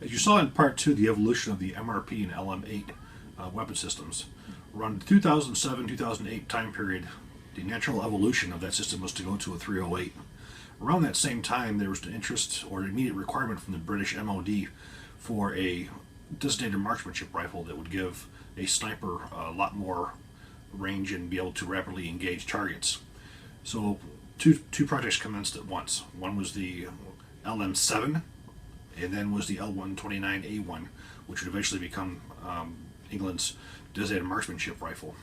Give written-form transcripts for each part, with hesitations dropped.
As you saw in part 2, the evolution of the MRP and LM8 weapon systems, around the 2007-2008 time period, the natural evolution of that system was to go to a 308. Around that same time, there was an interest or an immediate requirement from the British MOD for a designated marksmanship rifle that would give a sniper a lot more range and be able to rapidly engage targets. So two projects commenced at once. One was the LM7, and then was the L129A1, which would eventually become England's designated marksmanship rifle.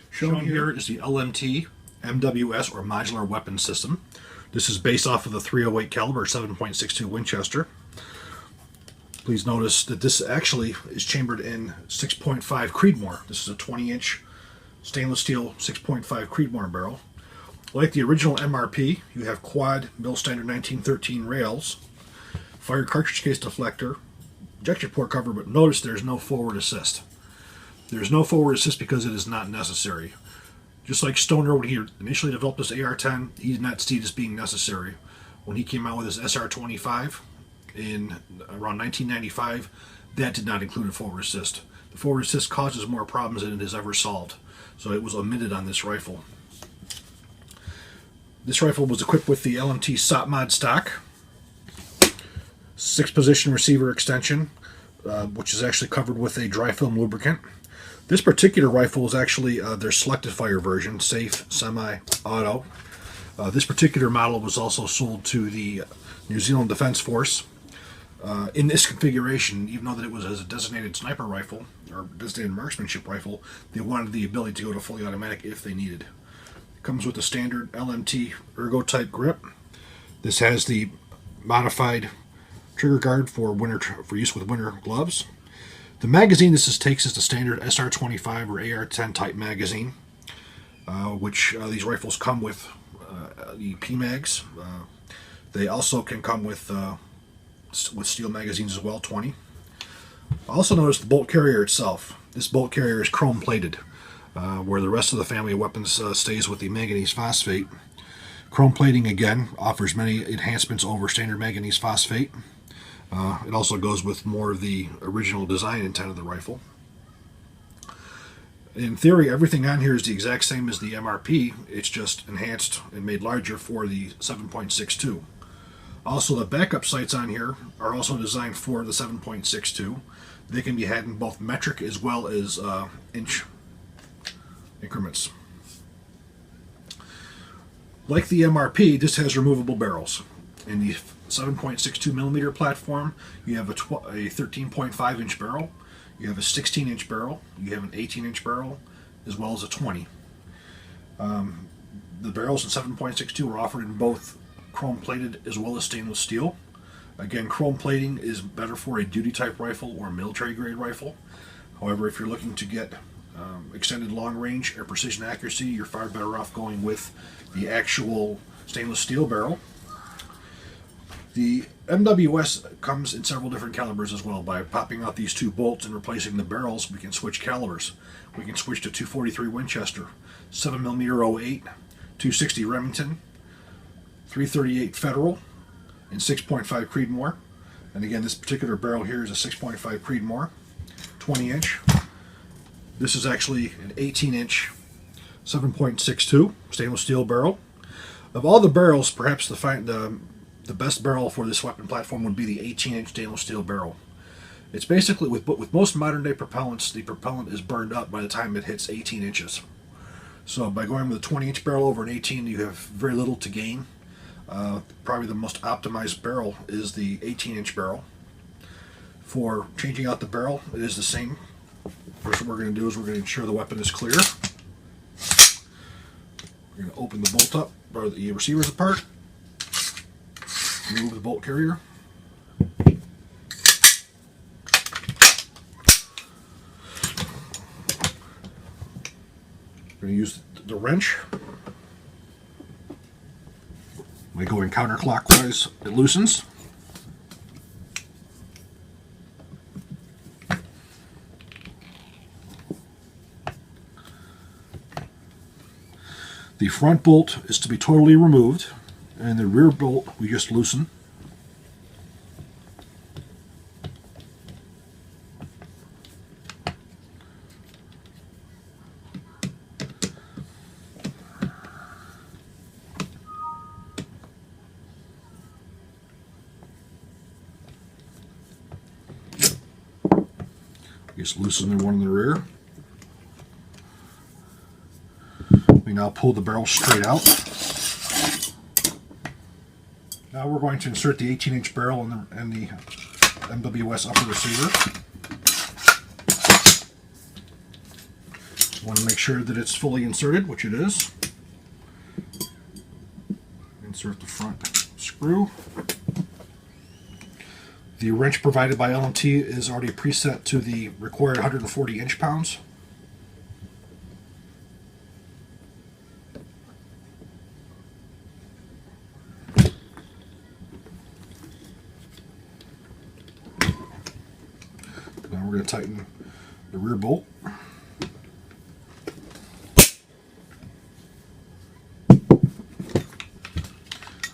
Shown here is the LMT MWS, or Modular Weapon System. This is based off of the 308 caliber 7.62 Winchester. Please notice that this actually is chambered in 6.5 Creedmoor. This is a 20-inch stainless steel 6.5 Creedmoor barrel. Like the original MRP, you have quad mill standard 1913 rails, fire cartridge case deflector, ejection port cover, but notice there's no forward assist. There's no forward assist because it is not necessary. Just like Stoner, when he initially developed this AR-10, he did not see this being necessary. When he came out with his SR-25 in around 1995, that did not include a forward assist. The forward assist causes more problems than it has ever solved, so it was omitted on this rifle. This rifle was equipped with the LMT SOP mod stock, 6-position receiver extension, which is actually covered with a dry film lubricant. This particular rifle is actually their selective fire version, safe, semi-auto. This particular model was also sold to the New Zealand Defence Force. In this configuration, even though that it was as a designated sniper rifle, or designated marksmanship rifle, they wanted the ability to go to fully automatic if they needed. It comes with the standard LMT ergo type grip. This has the modified trigger guard for use with winter gloves. The magazine this takes is the standard SR-25 or AR-10 type magazine, which these rifles come with the PMags. They also can come with steel magazines as well, 20. Also notice the bolt carrier itself. This bolt carrier is chrome plated, where the rest of the family of weapons stays with the manganese phosphate. Chrome plating again offers many enhancements over standard manganese phosphate. It also goes with more of the original design intent of the rifle. In theory, everything on here is the exact same as the MRP. It's just enhanced and made larger for the 7.62. Also, the backup sights on here are also designed for the 7.62. They can be had in both metric as well as inch increments. Like the MRP, this has removable barrels. In the 7.62 millimeter platform, you have a 13.5 inch barrel, you have a 16 inch barrel, you have an 18 inch barrel, as well as a 20. The barrels in 7.62 are offered in both chrome plated as well as stainless steel. Again, chrome plating is better for a duty type rifle or a military grade rifle. However, if you're looking to get extended long range or precision accuracy, you're far better off going with the actual stainless steel barrel. The MWS comes in several different calibers as well. By popping out these two bolts and replacing the barrels, we can switch calibers. We can switch to 243 Winchester, 7mm 08, 260 Remington, 338 Federal, and 6.5 Creedmoor. And again, this particular barrel here is a 6.5 Creedmoor, 20 inch. This is actually an 18 inch 7.62 stainless steel barrel. Of all the barrels, perhaps the best barrel for this weapon platform would be the 18-inch stainless steel barrel. It's basically, with most modern-day propellants, the propellant is burned up by the time it hits 18 inches. So by going with a 20-inch barrel over an 18, you have very little to gain. Probably the most optimized barrel is the 18-inch barrel. For changing out the barrel, it is the same. First, what we're going to do is we're going to ensure the weapon is clear. We're going to open the bolt up, or the receivers apart. Remove the bolt carrier. We're going to use the wrench. When I go in counterclockwise, it loosens. The front bolt is to be totally removed, and the rear bolt we just loosen. Just loosen the one in the rear. We now pull the barrel straight out. Now we're going to insert the 18-inch barrel in the MWS upper receiver. Want to make sure that it's fully inserted, which it is. Insert the front screw. The wrench provided by LMT is already preset to the required 140 inch-pounds. Now we're going to tighten the rear bolt.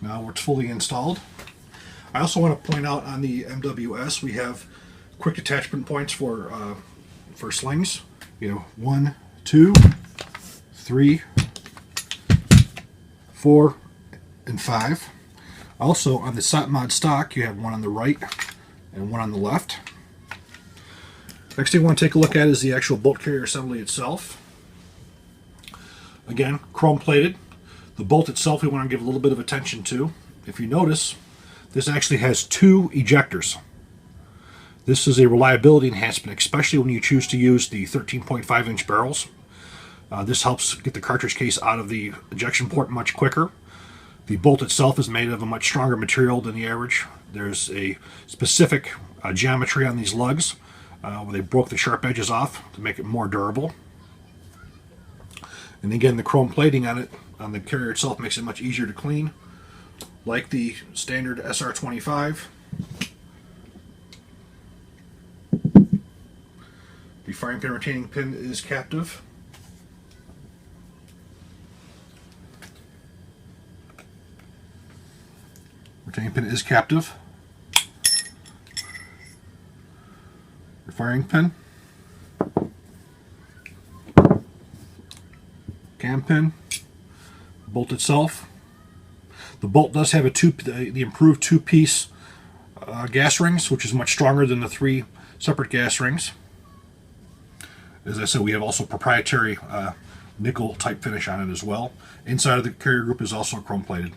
Now it's fully installed. I also want to point out on the MWS we have quick attachment points for slings. You know, 1, 2, 3, 4, and 5. Also on the SOTMOD stock you have one on the right and one on the left. Next thing I want to take a look at is the actual bolt carrier assembly itself. Again, chrome plated. The bolt itself we want to give a little bit of attention to. If you notice, this actually has 2 ejectors. This is a reliability enhancement, especially when you choose to use the 13.5 inch barrels. This helps get the cartridge case out of the ejection port much quicker. The bolt itself is made of a much stronger material than the average. There's a specific geometry on these lugs where they broke the sharp edges off to make it more durable. And again, the chrome plating on it, on the carrier itself, makes it much easier to clean. Like the standard SR25. The firing pin retaining pin is captive. Retaining pin is captive. Your firing pin. Cam pin. Bolt itself. The bolt does have the improved 2-piece gas rings, which is much stronger than the 3 separate gas rings. As I said, we have also proprietary nickel type finish on it as well. Inside of the carrier group is also chrome plated.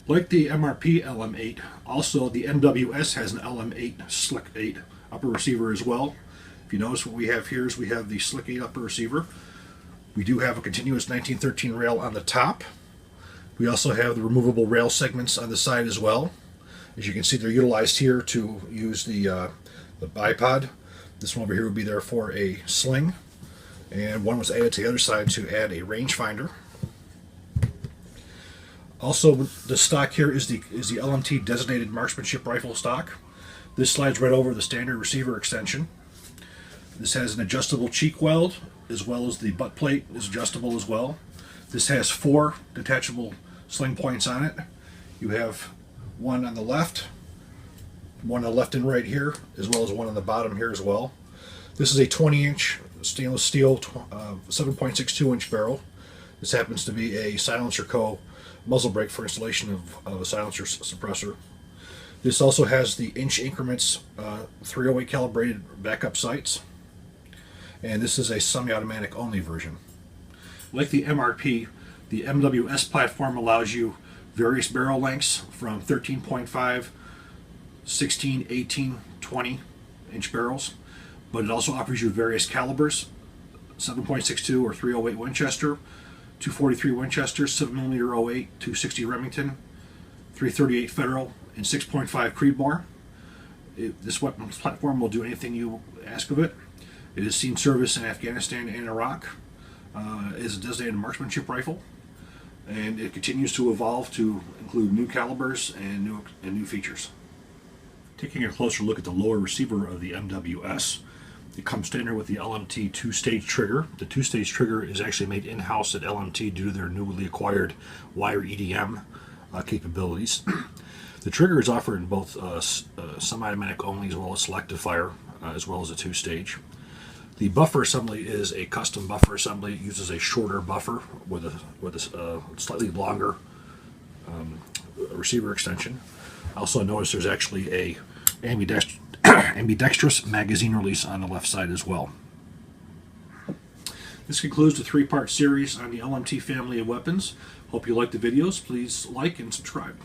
Like the MRP LM8, also the MWS has an LM8 Slick 8 upper receiver as well. If you notice, what we have here is we have the Slick 8 upper receiver. We do have a continuous 1913 rail on the top. We also have the removable rail segments on the side as well. As you can see, they're utilized here to use the bipod. This one over here would be there for a sling, and one was added to the other side to add a rangefinder. Also, the stock here is the LMT designated marksmanship rifle stock. This slides right over the standard receiver extension. This has an adjustable cheek weld, as well as the butt plate is adjustable as well. This has 4 detachable sling points on it. You have one on the left, one on the left and right here, as well as one on the bottom here as well. This is a 20-inch stainless steel 7.62 inch barrel. This happens to be a Silencer Co. muzzle brake for installation of a silencer suppressor. This also has the inch increments 308 calibrated backup sights, and this is a semi-automatic only version. Like the MRP, the MWS platform allows you various barrel lengths from 13.5, 16, 18, 20 inch barrels, but it also offers you various calibers: 7.62 or 308 Winchester, 243 Winchester, 7mm 08, 260 Remington, 338 Federal, and 6.5 Creedmoor. This weapons platform will do anything you ask of it. It has seen service in Afghanistan and Iraq as a designated marksmanship rifle, and it continues to evolve to include new calibers and new features. Taking a closer look at the lower receiver of the MWS, It comes standard with the LMT two-stage trigger. The two-stage trigger is actually made in-house at LMT due to their newly acquired wire EDM capabilities. The trigger is offered in both semi-automatic only as well as selective fire, as well as a two-stage. The buffer assembly is a custom buffer assembly. It uses a shorter buffer with a slightly longer receiver extension. I also noticed there's actually a ambidextrous magazine release on the left side as well. This concludes the three-part series on the LMT family of weapons. Hope you like the videos. Please like and subscribe.